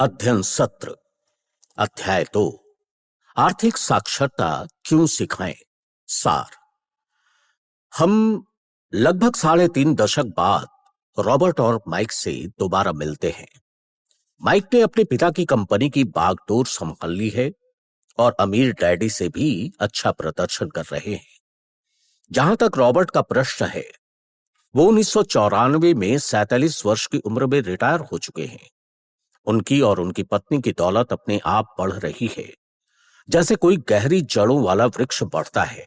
अध्ययन सत्र अध्याय 2 आर्थिक साक्षरता क्यों सिखाएं। सार। हम लगभग 3.5 दशक बाद रॉबर्ट और माइक से दोबारा मिलते हैं। माइक ने अपने पिता की कंपनी की बागडोर संभाल ली है और अमीर डैडी से भी अच्छा प्रदर्शन कर रहे हैं। जहां तक रॉबर्ट का प्रश्न है, वो 1994 में 47 वर्ष की उम्र में रिटायर हो चुके हैं। उनकी और उनकी पत्नी की दौलत अपने आप बढ़ रही है, जैसे कोई गहरी जड़ों वाला वृक्ष बढ़ता है।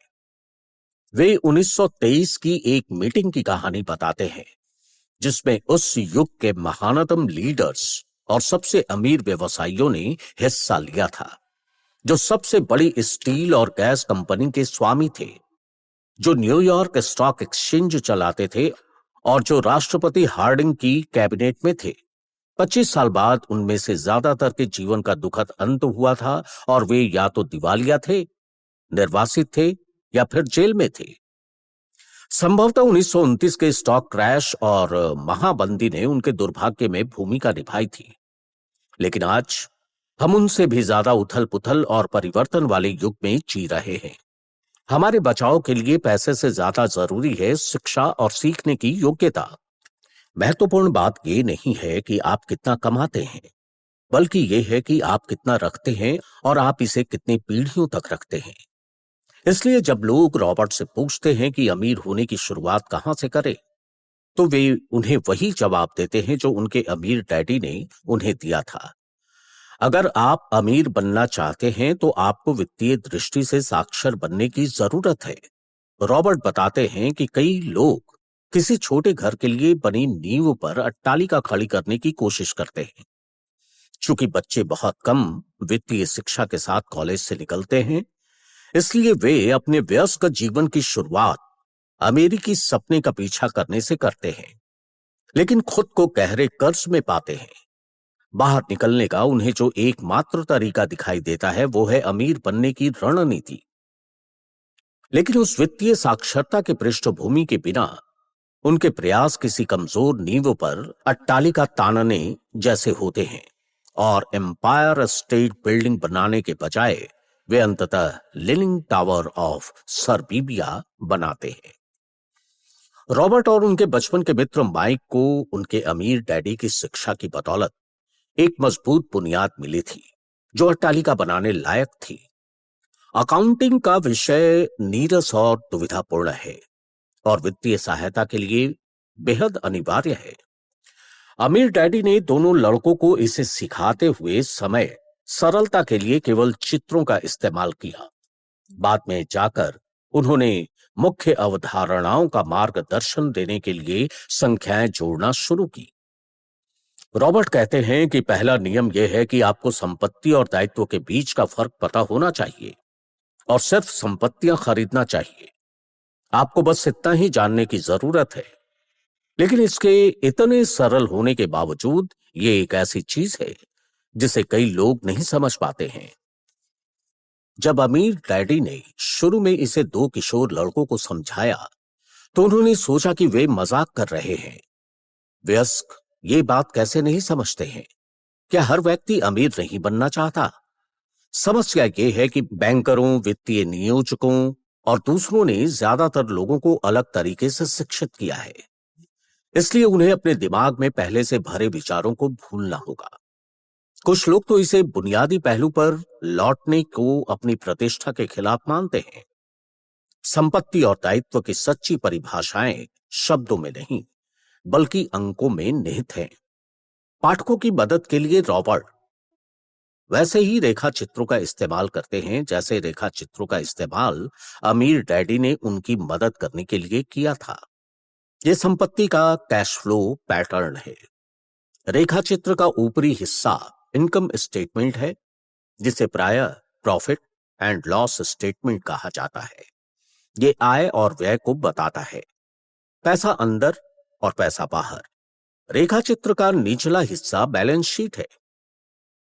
वे 1923 की एक मीटिंग की कहानी बताते हैं, जिसमें उस युग के महानतम लीडर्स और सबसे अमीर व्यवसायियों ने हिस्सा लिया था, जो सबसे बड़ी स्टील और गैस कंपनी के स्वामी थे, जो न्यूयॉर्क स्टॉक एक्सचेंज चलाते थे और जो राष्ट्रपति हार्डिंग की कैबिनेट में थे। 25 साल बाद उनमें से ज्यादातर के जीवन का दुखद अंत हुआ था और वे या तो दिवालिया थे, निर्वासित थे या फिर जेल में थे। संभवतः 1929 के स्टॉक क्रैश और महाबंदी ने उनके दुर्भाग्य में भूमिका निभाई थी। लेकिन आज हम उनसे भी ज्यादा उथल पुथल और परिवर्तन वाले युग में जी रहे हैं। हमारे बचाव के लिए पैसे से ज्यादा जरूरी है शिक्षा और सीखने की योग्यता। महत्वपूर्ण बात यह नहीं है कि आप कितना कमाते हैं, बल्कि यह है कि आप कितना रखते हैं और आप इसे कितनी पीढ़ियों तक रखते हैं। इसलिए जब लोग रॉबर्ट से पूछते हैं कि अमीर होने की शुरुआत कहां से करें, तो वे उन्हें वही जवाब देते हैं जो उनके अमीर डैडी ने उन्हें दिया था। अगर आप अमीर बनना चाहते हैं तो आपको वित्तीय दृष्टि से साक्षर बनने की जरूरत है। रॉबर्ट बताते हैं कि कई लोग किसी छोटे घर के लिए बनी नींव पर अट्टालिका खड़ी करने की कोशिश करते हैं। चूंकि बच्चे बहुत कम वित्तीय शिक्षा के साथ कॉलेज से निकलते हैं, इसलिए वे अपने वयस्क जीवन की शुरुआत अमेरिकी सपने का पीछा करने से करते हैं, लेकिन खुद को गहरे कर्ज में पाते हैं। बाहर निकलने का उन्हें जो एकमात्र तरीका दिखाई देता है वो है अमीर बनने की रणनीति। लेकिन उस वित्तीय साक्षरता के पृष्ठभूमि के बिना उनके प्रयास किसी कमजोर नींव पर अट्टालिका तानने जैसे होते हैं और एम्पायर स्टेट बिल्डिंग बनाने के बजाय वे अंततः लीनिंग टावर ऑफ सर्बिया बनाते हैं। रॉबर्ट और उनके बचपन के मित्र माइक को उनके अमीर डैडी की शिक्षा की बदौलत एक मजबूत बुनियाद मिली थी, जो अट्टालिका बनाने लायक थी। अकाउंटिंग का विषय नीरस और दुविधापूर्ण है और वित्तीय सहायता के लिए बेहद अनिवार्य है। अमीर डैडी ने दोनों लड़कों को इसे सिखाते हुए समय सरलता के लिए केवल चित्रों का इस्तेमाल किया। बाद में जाकर उन्होंने मुख्य अवधारणाओं का मार्गदर्शन देने के लिए संख्याएं जोड़ना शुरू की। रॉबर्ट कहते हैं कि पहला नियम यह है कि आपको संपत्ति और दायित्व के बीच का फर्क पता होना चाहिए और सिर्फ संपत्तियां खरीदना चाहिए। आपको बस इतना ही जानने की जरूरत है। लेकिन इसके इतने सरल होने के बावजूद ये एक ऐसी चीज है जिसे कई लोग नहीं समझ पाते हैं। जब अमीर डैडी ने शुरू में इसे 2 किशोर लड़कों को समझाया, तो उन्होंने सोचा कि वे मजाक कर रहे हैं। वयस्क ये बात कैसे नहीं समझते हैं? क्या हर व्यक्ति अमीर नहीं बनना चाहता? समस्या ये है कि बैंकरों, वित्तीय नियोजकों और दूसरों ने ज्यादातर लोगों को अलग तरीके से शिक्षित किया है। इसलिए उन्हें अपने दिमाग में पहले से भरे विचारों को भूलना होगा। कुछ लोग तो इसे बुनियादी पहलू पर लौटने को अपनी प्रतिष्ठा के खिलाफ मानते हैं। संपत्ति और दायित्व की सच्ची परिभाषाएं शब्दों में नहीं, बल्कि अंकों में निहित हैं। पाठकों की मदद के लिए रॉबर्ट वैसे ही रेखा चित्रों का इस्तेमाल करते हैं जैसे रेखा चित्रों का इस्तेमाल अमीर डैडी ने उनकी मदद करने के लिए किया था। यह संपत्ति का कैश फ्लो पैटर्न है। रेखा चित्र का ऊपरी हिस्सा इनकम स्टेटमेंट है, जिसे प्रायः प्रॉफिट एंड लॉस स्टेटमेंट कहा जाता है। यह आय और व्यय को बताता है, पैसा अंदर और पैसा बाहर। रेखा चित्र का निचला हिस्सा बैलेंस शीट है।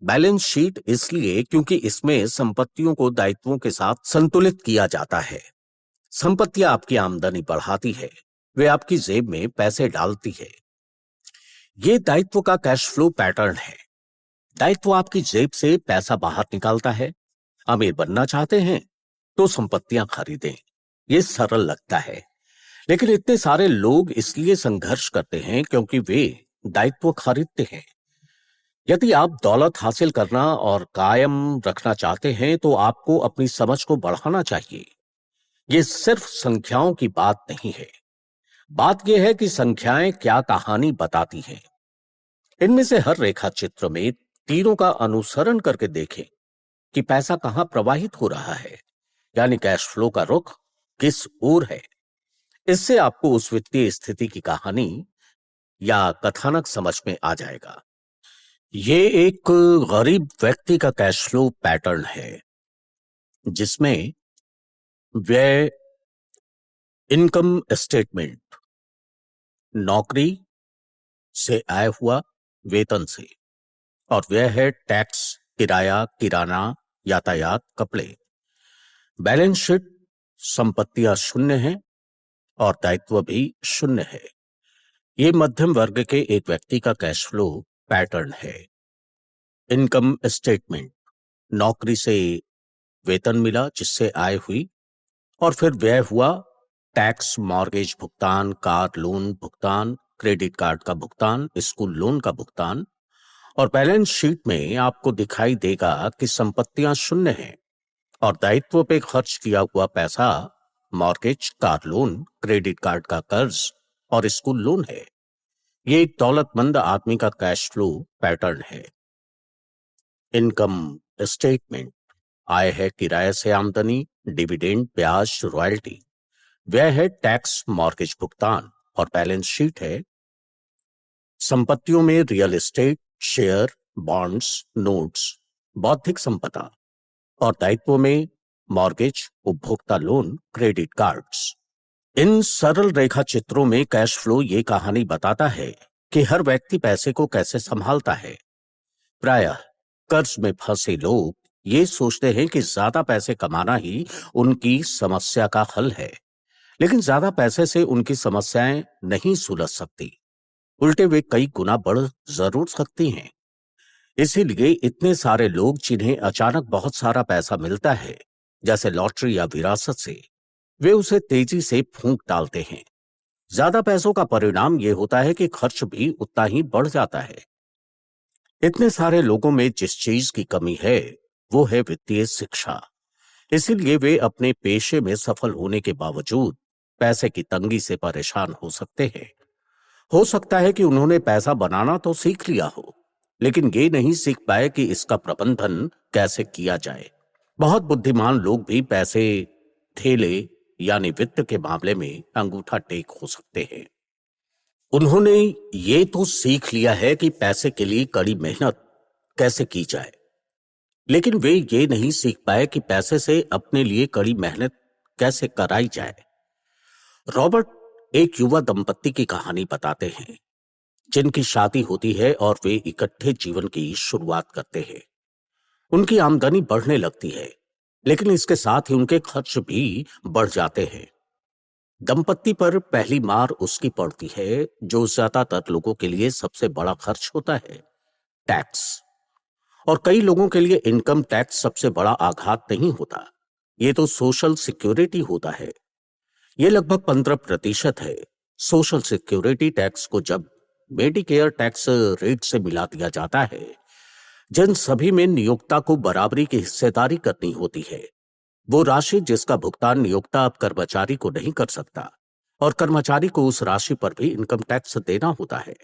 बैलेंस शीट इसलिए क्योंकि इसमें संपत्तियों को दायित्वों के साथ संतुलित किया जाता है। संपत्तियां आपकी आमदनी बढ़ाती है, वे आपकी जेब में पैसे डालती है। यह दायित्व का कैश फ्लो पैटर्न है। दायित्व आपकी जेब से पैसा बाहर निकालता है। अमीर बनना चाहते हैं तो संपत्तियां खरीदें। ये सरल लगता है, लेकिन इतने सारे लोग इसलिए संघर्ष करते हैं क्योंकि वे दायित्व खरीदते हैं। यदि आप दौलत हासिल करना और कायम रखना चाहते हैं तो आपको अपनी समझ को बढ़ाना चाहिए। ये सिर्फ संख्याओं की बात नहीं है। बात यह है कि संख्याएं क्या कहानी बताती हैं। इनमें से हर रेखा चित्र में तीरों का अनुसरण करके देखें कि पैसा कहां प्रवाहित हो रहा है, यानी कैश फ्लो का रुख किस ओर है। इससे आपको उस वित्तीय स्थिति की कहानी या कथानक समझ में आ जाएगा। ये एक गरीब व्यक्ति का कैश फ्लो पैटर्न है, जिसमें व्यय, इनकम स्टेटमेंट, नौकरी से आय हुआ, वेतन से, और व्यय है टैक्स, किराया, किराना, यातायात, कपड़े। बैलेंस शीट, संपत्तियां शून्य हैं और दायित्व भी शून्य है। ये मध्यम वर्ग के एक व्यक्ति का कैश फ्लो पैटर्न है। इनकम स्टेटमेंट, नौकरी से वेतन मिला जिससे आय हुई, और फिर व्यय हुआ, टैक्स, मॉर्गेज भुगतान, कार लोन भुगतान, क्रेडिट कार्ड का भुगतान, स्कूल लोन का भुगतान। और बैलेंस शीट में आपको दिखाई देगा कि संपत्तियां शून्य हैं और दायित्व पे खर्च किया हुआ पैसा mortgage, car loan, credit card का कर्ज और स्कूल लोन है। ये एक दौलतमंद आदमी का कैश फ्लो पैटर्न है। इनकम स्टेटमेंट, आय है किराए से आमदनी, डिविडेंड, ब्याज, रॉयल्टी। व्यय है टैक्स, मॉर्गेज भुगतान। और बैलेंस शीट है संपत्तियों में real estate, share, bonds, notes, बौद्धिक संपदा। और दायित्व में मॉर्गेज, उपभोक्ता लोन, क्रेडिट कार्ड्स। इन सरल रेखा चित्रों में कैश फ्लो ये कहानी बताता है कि हर व्यक्ति पैसे को कैसे संभालता है। प्रायः कर्ज में फंसे लोग ये सोचते हैं कि ज्यादा पैसे कमाना ही उनकी समस्या का हल है, लेकिन ज्यादा पैसे से उनकी समस्याएं नहीं सुलझ सकती। उल्टे वे कई गुना बढ़ जरूर सकती हैं। इसीलिए इतने सारे लोग जिन्हें अचानक बहुत सारा पैसा मिलता है, जैसे लॉटरी या विरासत से, वे उसे तेजी से फूंक डालते हैं। ज्यादा पैसों का परिणाम यह होता है कि खर्च भी उतना ही बढ़ जाता है। इतने सारे लोगों में जिस चीज की कमी है वो है वित्तीय शिक्षा। इसीलिए वे अपने पेशे में सफल होने के बावजूद पैसे की तंगी से परेशान हो सकते हैं। हो सकता है कि उन्होंने पैसा बनाना तो सीख लिया हो, लेकिन ये नहीं सीख पाए कि इसका प्रबंधन कैसे किया जाए। बहुत बुद्धिमान लोग भी पैसे थेले यानी वित्त के मामले में अंगूठा टेक हो सकते हैं। उन्होंने ये तो सीख लिया है कि पैसे के लिए कड़ी मेहनत कैसे की जाए, लेकिन वे ये नहीं सीख पाए कि पैसे से अपने लिए कड़ी मेहनत कैसे कराई जाए। रॉबर्ट एक युवा दंपत्ति की कहानी बताते हैं, जिनकी शादी होती है और वे इकट्ठे जीवन की शुरुआत करते हैं। उनकी आमदनी बढ़ने लगती है, लेकिन इसके साथ ही उनके खर्च भी बढ़ जाते हैं। दंपत्ति पर पहली मार उसकी पड़ती है जो ज्यादातर लोगों के लिए सबसे बड़ा खर्च होता है, टैक्स। और कई लोगों के लिए इनकम टैक्स सबसे बड़ा आघात नहीं होता, ये तो सोशल सिक्योरिटी होता है। ये लगभग 15% है। सोशल सिक्योरिटी टैक्स को जब मेडिकेयर टैक्स रेट से मिला दिया जाता है, जिन सभी में नियोक्ता को बराबरी की हिस्सेदारी करनी होती है, वो राशि जिसका भुगतान नियोक्ता अब कर्मचारी को नहीं कर सकता, और कर्मचारी को उस राशि पर भी इनकम टैक्स देना होता है।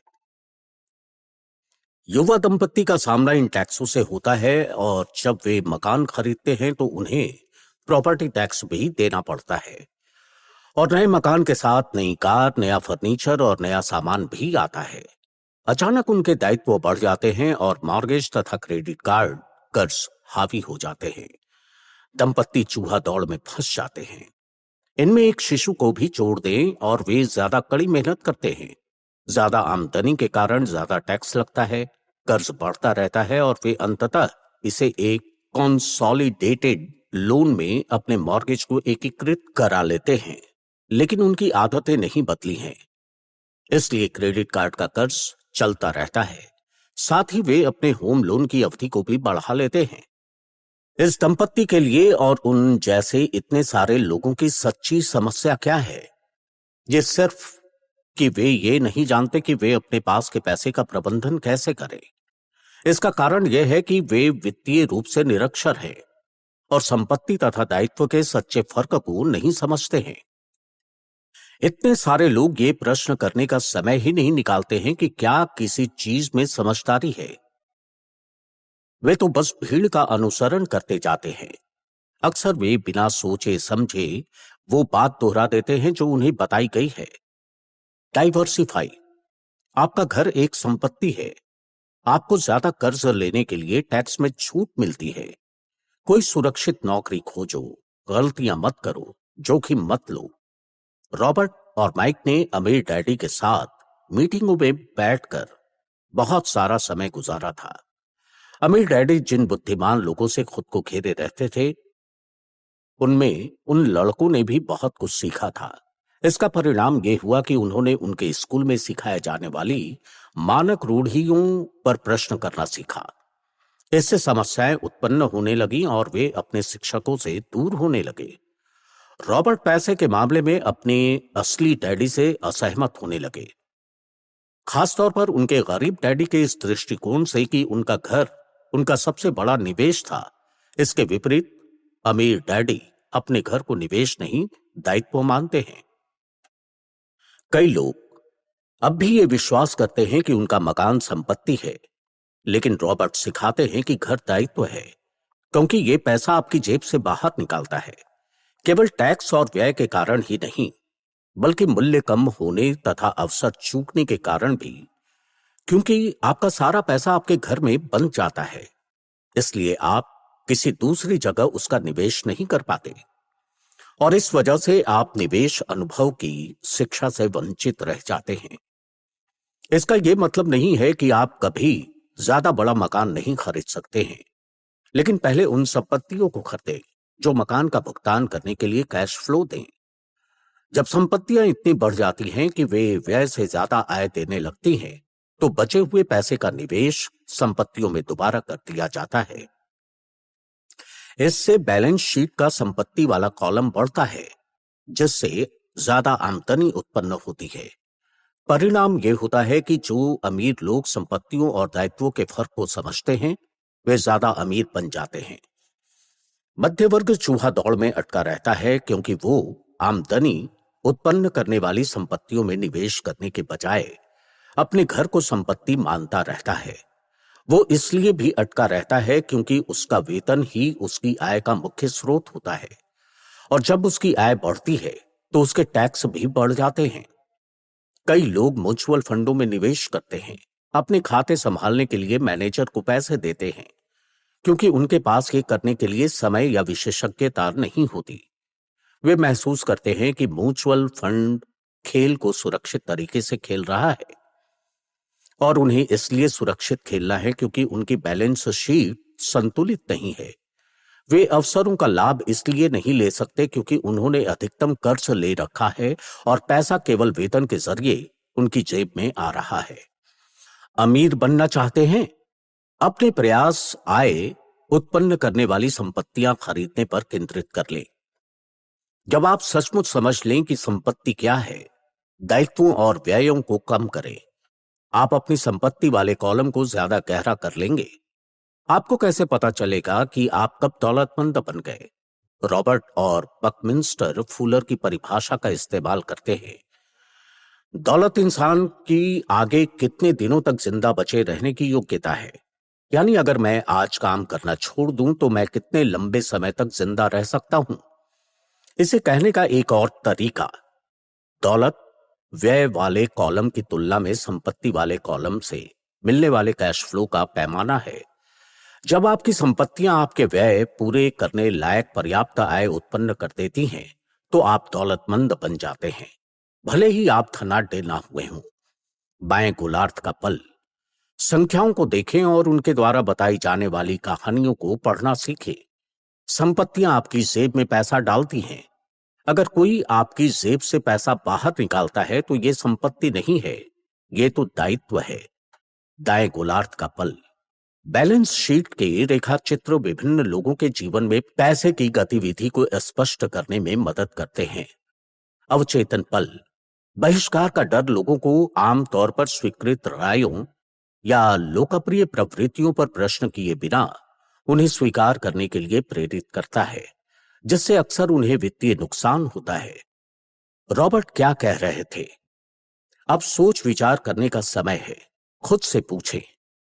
युवा दंपत्ति का सामना इन टैक्सों से होता है, और जब वे मकान खरीदते हैं तो उन्हें प्रॉपर्टी टैक्स भी देना पड़ता है। और नए मकान के साथ नई कार, नया फर्नीचर और नया सामान भी आता है। अचानक उनके दायित्व बढ़ जाते हैं और मॉर्गेज तथा क्रेडिट कार्ड कर्ज हावी हो जाते हैं। दंपत्ति चूहा दौड़ में फंस जाते हैं। इनमें एक शिशु को भी जोड़ दें और वे ज्यादा कड़ी मेहनत करते हैं। ज्यादा आमदनी के कारण ज्यादा टैक्स लगता है, कर्ज बढ़ता रहता है और वे अंततः इसे एक कंसोलिडेटेड लोन में अपने मॉर्गेज को एकीकृत करा लेते हैं। लेकिन उनकी आदतें नहीं बदली हैं, इसलिए क्रेडिट कार्ड का कर्ज चलता रहता है। साथ ही वे अपने होम लोन की अवधि को भी बढ़ा लेते हैं। इस दंपत्ति के लिए और उन जैसे इतने सारे लोगों की सच्ची समस्या क्या है? ये सिर्फ कि वे ये नहीं जानते कि वे अपने पास के पैसे का प्रबंधन कैसे करें। इसका कारण यह है कि वे वित्तीय रूप से निरक्षर हैं और संपत्ति तथा दायित्व के सच्चे फर्क को नहीं समझते हैं। इतने सारे लोग ये प्रश्न करने का समय ही नहीं निकालते हैं कि क्या किसी चीज में समझदारी है। वे तो बस भीड़ का अनुसरण करते जाते हैं। अक्सर वे बिना सोचे समझे वो बात दोहरा देते हैं जो उन्हें बताई गई है। डाइवर्सिफाई। आपका घर एक संपत्ति है। आपको ज्यादा कर्ज लेने के लिए टैक्स में छूट मिलती है। कोई सुरक्षित नौकरी खोजो, गलतियां मत करो, जोखिम मत लो। रॉबर्ट और माइक ने अमीर डैडी के साथ मीटिंगों में बैठकर बहुत सारा समय गुजारा था। अमीर डैडी जिन बुद्धिमान लोगों से खुद को घेरे रहते थे, उनमें उन लड़कों ने भी बहुत कुछ सीखा था। इसका परिणाम यह हुआ कि उन्होंने उनके स्कूल में सिखाए जाने वाली मानक रूढ़ियों पर प्रश्न करना सीखा। इससे समस्याएं उत्पन्न होने लगीं और वे अपने शिक्षकों से दूर होने लगे। रॉबर्ट पैसे के मामले में अपने असली डैडी से असहमत होने लगे, खासतौर पर उनके गरीब डैडी के इस दृष्टिकोण से कि उनका घर उनका सबसे बड़ा निवेश था। इसके विपरीत अमीर डैडी अपने घर को निवेश नहीं, दायित्व मानते हैं। कई लोग अब भी ये विश्वास करते हैं कि उनका मकान संपत्ति है, लेकिन रॉबर्ट सिखाते हैं कि घर दायित्व है, क्योंकि ये पैसा आपकी जेब से बाहर निकालता है। केवल टैक्स और व्यय के कारण ही नहीं, बल्कि मूल्य कम होने तथा अवसर चूकने के कारण भी, क्योंकि आपका सारा पैसा आपके घर में बंध जाता है, इसलिए आप किसी दूसरी जगह उसका निवेश नहीं कर पाते और इस वजह से आप निवेश अनुभव की शिक्षा से वंचित रह जाते हैं। इसका यह मतलब नहीं है कि आप कभी ज्यादा बड़ा मकान नहीं खरीद सकते हैं, लेकिन पहले उन संपत्तियों को खरीदें जो मकान का भुगतान करने के लिए कैश फ्लो दें। जब संपत्तियां इतनी बढ़ जाती हैं कि वे व्यय से ज्यादा आय देने लगती हैं, तो बचे हुए पैसे का निवेश संपत्तियों में दोबारा कर दिया जाता है। इससे बैलेंस शीट का संपत्ति वाला कॉलम बढ़ता है, जिससे ज्यादा आमदनी उत्पन्न होती है। परिणाम यह होता है कि जो अमीर लोग संपत्तियों और दायित्वों के फर्क को समझते हैं, वे ज्यादा अमीर बन जाते हैं। मध्य वर्ग चूहा दौड़ में अटका रहता है, क्योंकि वो आमदनी उत्पन्न करने वाली संपत्तियों में निवेश करने के बजाय अपने घर को संपत्ति मानता रहता है। वो इसलिए भी अटका रहता है क्योंकि उसका वेतन ही उसकी आय का मुख्य स्रोत होता है, और जब उसकी आय बढ़ती है तो उसके टैक्स भी बढ़ जाते हैं। कई लोग म्यूचुअल फंडों में निवेश करते हैं, अपने खाते संभालने के लिए मैनेजर को पैसे देते हैं, क्योंकि उनके पास ये करने के लिए समय या विशेषज्ञता नहीं होती। वे महसूस करते हैं कि म्यूचुअल फंड खेल को सुरक्षित तरीके से खेल रहा है, और उन्हें इसलिए सुरक्षित खेलना है क्योंकि उनकी बैलेंस शीट संतुलित नहीं है। वे अवसरों का लाभ इसलिए नहीं ले सकते क्योंकि उन्होंने अधिकतम कर्ज ले रखा है और पैसा केवल वेतन के जरिए उनकी जेब में आ रहा है। अमीर बनना चाहते हैं? अपने प्रयास आय उत्पन्न करने वाली संपत्तियां खरीदने पर केंद्रित कर लें। जब आप सचमुच समझ लें कि संपत्ति क्या है, दायित्वों और व्ययों को कम करें। आप अपनी संपत्ति वाले कॉलम को ज्यादा गहरा कर लेंगे। आपको कैसे पता चलेगा कि आप कब दौलतमंद बन गए? रॉबर्ट और बकमिंस्टर फूलर की परिभाषा का इस्तेमाल करते हैं। दौलत इंसान की आगे कितने दिनों तक जिंदा बचे रहने की योग्यता है, यानी अगर मैं आज काम करना छोड़ दूं तो मैं कितने लंबे समय तक जिंदा रह सकता हूं। इसे कहने का एक और तरीका दौलत व्यय वाले कॉलम की तुलना में संपत्ति वाले कॉलम से मिलने वाले कैश फ्लो का पैमाना है। जब आपकी संपत्तियां आपके व्यय पूरे करने लायक पर्याप्त आय उत्पन्न कर देती हैं, तो आप दौलतमंद बन जाते हैं, भले ही आप धनाढ्य ना हुए हों। बाएं गोलार्ध का पल। संख्याओं को देखें और उनके द्वारा बताई जाने वाली कहानियों को पढ़ना सीखें। संपत्तियां आपकी जेब में पैसा डालती हैं। अगर कोई आपकी जेब से पैसा बाहर निकालता है तो यह संपत्ति नहीं है, यह तो दायित्व है। दाएं गोलार्ध का पल। बैलेंस शीट के रेखा चित्र विभिन्न लोगों के जीवन में पैसे की गतिविधि को स्पष्ट करने में मदद करते हैं। अवचेतन पल। बहिष्कार का डर लोगों को आमतौर पर स्वीकृत रायों या लोकप्रिय प्रवृत्तियों पर प्रश्न किए बिना उन्हें स्वीकार करने के लिए प्रेरित करता है, जिससे अक्सर उन्हें वित्तीय नुकसान होता है। रॉबर्ट क्या कह रहे थे? अब सोच विचार करने का समय है। खुद से पूछें,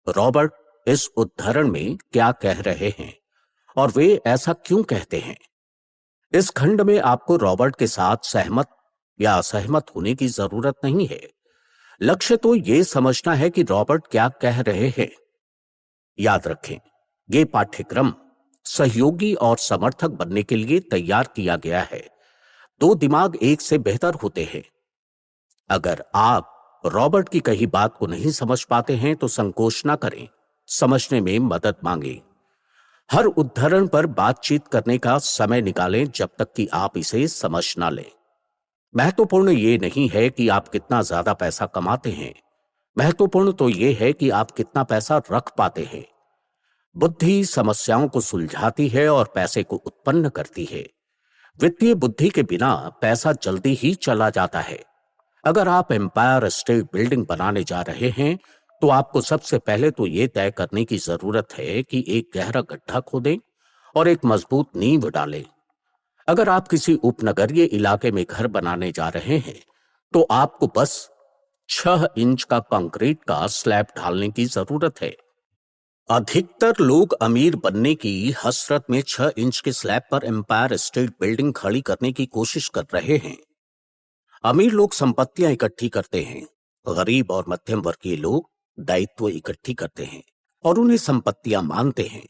रॉबर्ट इस उद्धरण में क्या कह रहे हैं और वे ऐसा क्यों कहते हैं? इस खंड में आपको रॉबर्ट के साथ सहमत या असहमत होने की जरूरत नहीं है। लक्ष्य तो यह समझना है कि रॉबर्ट क्या कह रहे हैं। याद रखें, ये पाठ्यक्रम सहयोगी और समर्थक बनने के लिए तैयार किया गया है। दो दिमाग एक से बेहतर होते हैं। अगर आप रॉबर्ट की कही बात को नहीं समझ पाते हैं तो संकोच ना करें, समझने में मदद मांगें। हर उद्धरण पर बातचीत करने का समय निकालें जब तक कि आप इसे समझ ना लें। महत्वपूर्ण ये नहीं है कि आप कितना ज्यादा पैसा कमाते हैं, महत्वपूर्ण तो ये है कि आप कितना पैसा रख पाते हैं। बुद्धि समस्याओं को सुलझाती है और पैसे को उत्पन्न करती है। वित्तीय बुद्धि के बिना पैसा जल्दी ही चला जाता है। अगर आप एम्पायर स्टेट बिल्डिंग बनाने जा रहे हैं तो आपको सबसे पहले तो यह तय करने की जरूरत है कि एक गहरा गड्ढा खोदें और एक मजबूत नींव डालें। अगर आप किसी उपनगरीय इलाके में घर बनाने जा रहे हैं तो आपको बस 6 इंच का कंक्रीट का स्लैब ढालने की जरूरत है। अधिकतर लोग अमीर बनने की हसरत में 6 इंच के स्लैब पर एम्पायर स्टेट बिल्डिंग खड़ी करने की कोशिश कर रहे हैं। अमीर लोग संपत्तियां इकट्ठी करते हैं, गरीब और मध्यम वर्गीय लोग दायित्व इकट्ठी करते हैं और उन्हें संपत्तियां मानते हैं।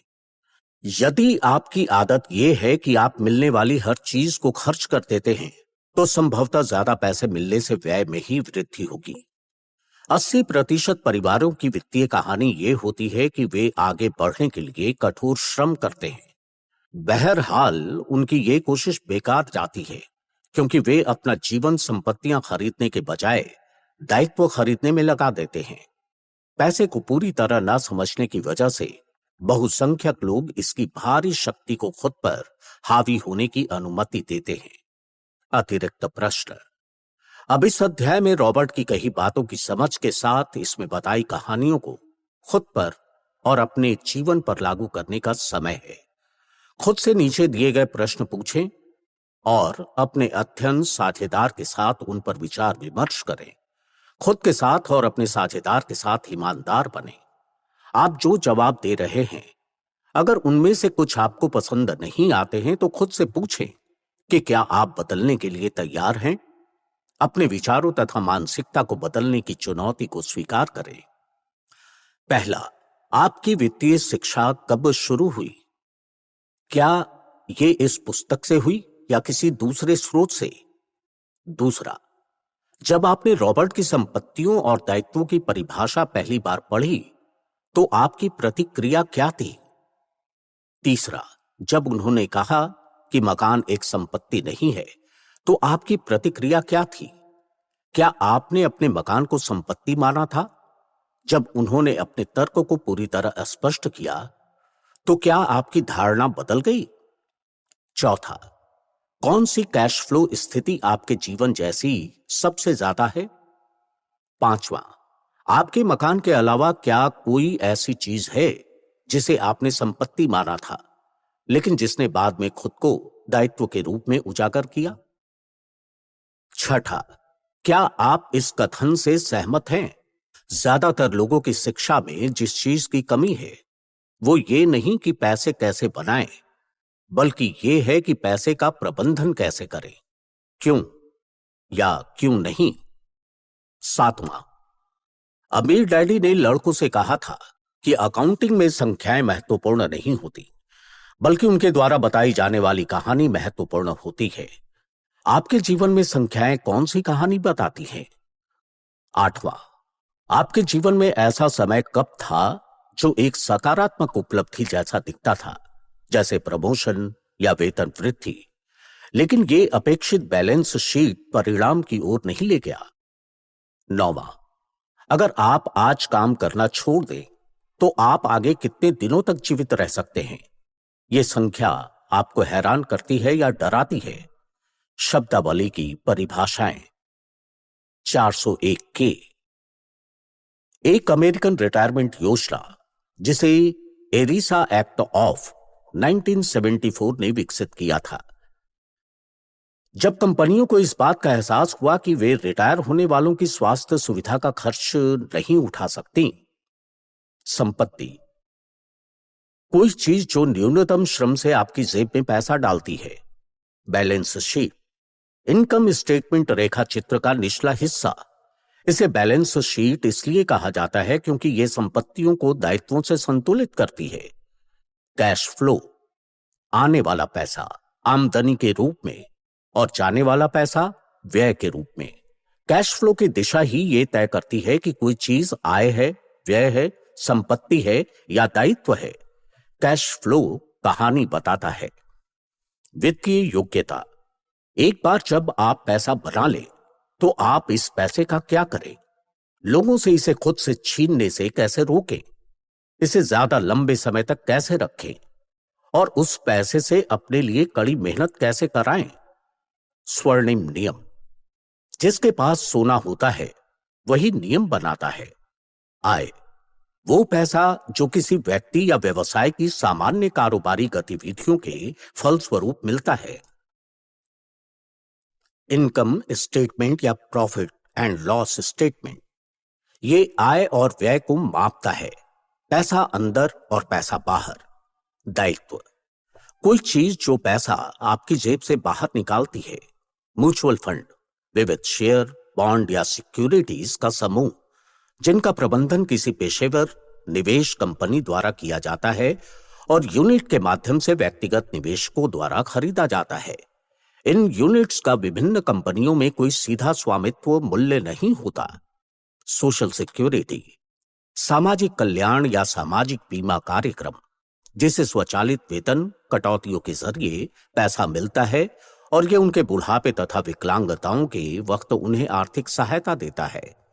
यदि आपकी आदत यह है कि आप मिलने वाली हर चीज को खर्च कर देते हैं तो संभवतः ज्यादा पैसे मिलने से व्यय में ही वृद्धि होगी। 80% परिवारों की वित्तीय कहानी यह होती है कि वे आगे बढ़ने के लिए कठोर श्रम करते हैं। बहरहाल उनकी ये कोशिश बेकार जाती है क्योंकि वे अपना जीवन संपत्तियां खरीदने के बजाय दायित्व खरीदने में लगा देते हैं। पैसे को पूरी तरह न समझने की वजह से बहुसंख्यक लोग इसकी भारी शक्ति को खुद पर हावी होने की अनुमति देते हैं। अतिरिक्त प्रश्न। अब इस अध्याय में रॉबर्ट की कही बातों की समझ के साथ इसमें बताई कहानियों को खुद पर और अपने जीवन पर लागू करने का समय है। खुद से नीचे दिए गए प्रश्न पूछें और अपने अध्ययन साझेदार के साथ उन पर विचार विमर्श करें। खुद के साथ और अपने साझेदार के साथ ईमानदार बने। आप जो जवाब दे रहे हैं, अगर उनमें से कुछ आपको पसंद नहीं आते हैं तो खुद से पूछें कि क्या आप बदलने के लिए तैयार हैं। अपने विचारों तथा मानसिकता को बदलने की चुनौती को स्वीकार करें। पहला, आपकी वित्तीय शिक्षा कब शुरू हुई? क्या ये इस पुस्तक से हुई या किसी दूसरे स्रोत से? दूसरा, जब आपने रॉबर्ट की संपत्तियों और दायित्वों की परिभाषा पहली बार पढ़ी तो आपकी प्रतिक्रिया क्या थी? तीसरा, जब उन्होंने कहा कि मकान एक संपत्ति नहीं है तो आपकी प्रतिक्रिया क्या थी? क्या आपने अपने मकान को संपत्ति माना था? जब उन्होंने अपने तर्क को पूरी तरह स्पष्ट किया तो क्या आपकी धारणा बदल गई? चौथा, कौन सी कैश फ्लो स्थिति आपके जीवन जैसी सबसे ज्यादा है? पांचवा, आपके मकान के अलावा क्या कोई ऐसी चीज है जिसे आपने संपत्ति माना था लेकिन जिसने बाद में खुद को दायित्व के रूप में उजागर किया? छठा, क्या आप इस कथन से सहमत हैं? ज्यादातर लोगों की शिक्षा में जिस चीज की कमी है वो ये नहीं कि पैसे कैसे बनाएं, बल्कि ये है कि पैसे का प्रबंधन कैसे करें। क्यों या क्यों नहीं? सातवां, अमीर डैडी ने लड़कों से कहा था कि अकाउंटिंग में संख्याएं महत्वपूर्ण नहीं होती, बल्कि उनके द्वारा बताई जाने वाली कहानी महत्वपूर्ण होती है। आपके जीवन में संख्याएं कौन सी कहानी बताती हैं? आठवां, आपके जीवन में ऐसा समय कब था जो एक सकारात्मक उपलब्धि जैसा दिखता था, जैसे प्रमोशन या वेतन वृद्धि, लेकिन ये अपेक्षित बैलेंस शीट परिणाम की ओर नहीं ले गया? नौवां, अगर आप आज काम करना छोड़ दें तो आप आगे कितने दिनों तक जीवित रह सकते हैं? यह संख्या आपको हैरान करती है या डराती है? शब्दावली की परिभाषाएं। 401 के एक अमेरिकन रिटायरमेंट योजना जिसे एरिसा एक्ट ऑफ 1974 ने विकसित किया था। जब कंपनियों को इस बात का एहसास हुआ कि वे रिटायर होने वालों की स्वास्थ्य सुविधा का खर्च नहीं उठा सकती, संपत्ति, कोई चीज जो न्यूनतम श्रम से आपकी जेब में पैसा डालती है, बैलेंस शीट, इनकम स्टेटमेंट रेखा चित्र का निचला हिस्सा। इसे बैलेंस शीट इसलिए कहा जाता है क्योंकि यह संपत्तियों को दायित्वों से संतुलित करती है। कैश फ्लो, आने वाला पैसा आमदनी के रूप में और जाने वाला पैसा व्यय के रूप में। कैश फ्लो की दिशा ही ये तय करती है कि कोई चीज आय है, व्यय है, संपत्ति है या दायित्व है। कैश फ्लो कहानी बताता है। वित्तीय योग्यता, एक बार जब आप पैसा बना ले तो आप इस पैसे का क्या करें? लोगों से इसे खुद से छीनने से कैसे रोकें? इसे ज्यादा लंबे समय तक कैसे रखें? और उस पैसे से अपने लिए कड़ी मेहनत कैसे कराएं? स्वर्णिम नियम, जिसके पास सोना होता है वही नियम बनाता है। आय, वो पैसा जो किसी व्यक्ति या व्यवसाय की सामान्य कारोबारी गतिविधियों के फलस्वरूप मिलता है। इनकम स्टेटमेंट या प्रॉफिट एंड लॉस स्टेटमेंट, ये आय और व्यय को मापता है। पैसा अंदर और पैसा बाहर। दायित्व, कोई चीज जो पैसा आपकी जेब से बाहर निकालती है। म्यूचुअल फंड, विविध शेयर, बॉन्ड या सिक्योरिटीज का समूह जिनका प्रबंधन किसी पेशेवर निवेश कंपनी द्वारा किया जाता है और यूनिट के माध्यम से व्यक्तिगत निवेशकों द्वारा खरीदा जाता है। इन यूनिट्स का विभिन्न कंपनियों में कोई सीधा स्वामित्व मूल्य नहीं होता। सोशल सिक्योरिटी, सामाजिक कल्याण या सामाजिक बीमा कार्यक्रम, जिसे स्वचालित वेतन कटौतियों के जरिए पैसा मिलता है और यह उनके बुढ़ापे तथा विकलांगताओं के वक्त उन्हें आर्थिक सहायता देता है।